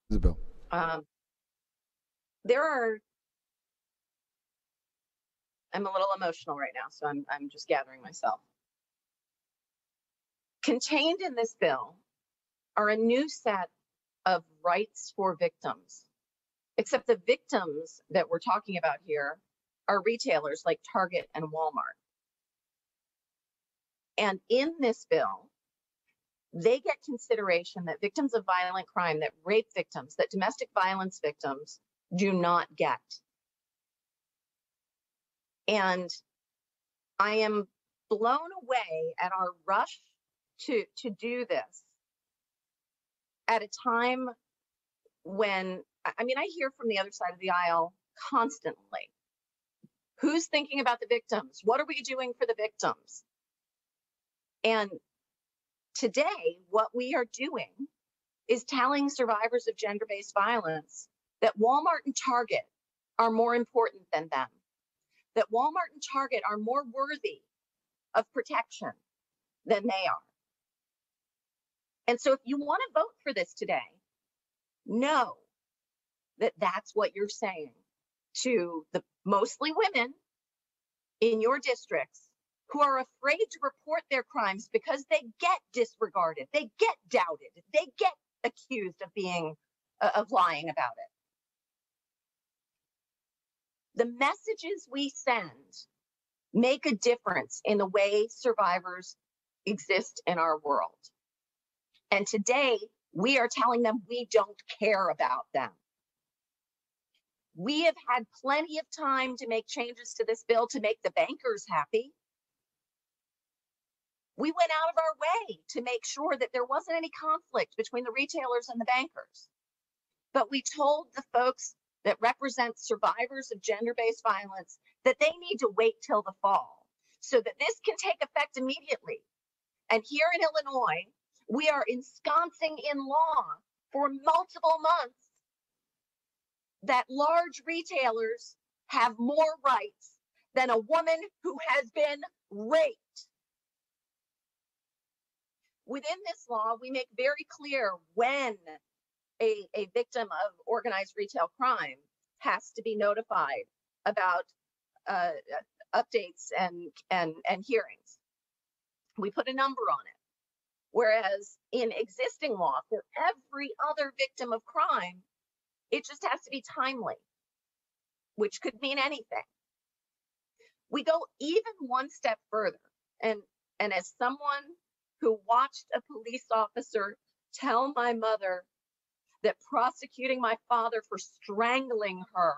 Isabel. Um, there are, I'm a little emotional right now, so I'm just gathering myself. Contained in this bill are a new set of rights for victims, except the victims that we're talking about here are retailers like Target and Walmart. And in this bill, they get consideration that victims of violent crime, that rape victims, that domestic violence victims do not get. And I am blown away at our rush to do this at a time when, I mean, I hear from the other side of the aisle constantly. Who's thinking about the victims? What are we doing for the victims? And today, what we are doing is telling survivors of gender-based violence that Walmart and Target are more important than them, that Walmart and Target are more worthy of protection than they are. And so if you want to vote for this today, know that that's what you're saying to the mostly women in your districts who are afraid to report their crimes because they get disregarded, they get doubted, they get accused of being of lying about it. The messages we send make a difference in the way survivors exist in our world. And today, we are telling them we don't care about them. We have had plenty of time to make changes to this bill to make the bankers happy. We went out of our way to make sure that there wasn't any conflict between the retailers and the bankers. But we told the folks that represent survivors of gender-based violence that they need to wait till the fall so that this can take effect immediately. And here in Illinois, we are ensconcing in law for multiple months that large retailers have more rights than a woman who has been raped. Within this law, we make very clear when a victim of organized retail crime has to be notified about updates and hearings. We put a number on it. Whereas in existing law, for every other victim of crime, it just has to be timely, which could mean anything. We go even one step further. And as someone who watched a police officer tell my mother that prosecuting my father for strangling her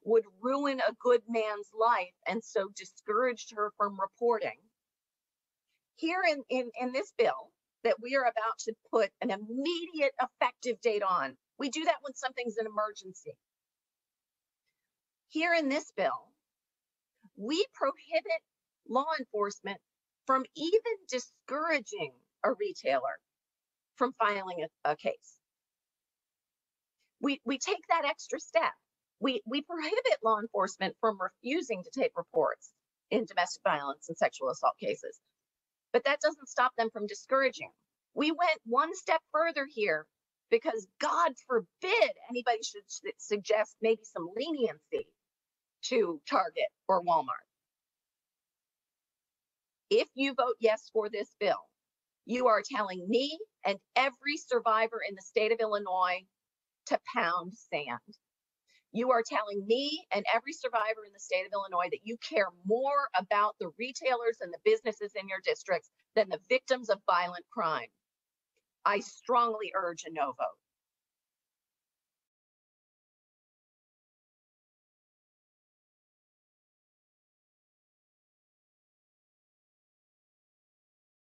would ruin a good man's life and so discouraged her from reporting, here in this bill that we are about to put an immediate effective date on, we do that when something's an emergency. Here in this bill, we prohibit law enforcement from even discouraging a retailer from filing a case. We take that extra step. We prohibit law enforcement from refusing to take reports in domestic violence and sexual assault cases. But that doesn't stop them from discouraging. We went one step further here because God forbid anybody should suggest maybe some leniency to Target or Walmart. If you vote yes for this bill, you are telling me and every survivor in the state of Illinois to pound sand. You are telling me and every survivor in the state of Illinois that you care more about the retailers and the businesses in your districts than the victims of violent crime. I strongly urge a no vote.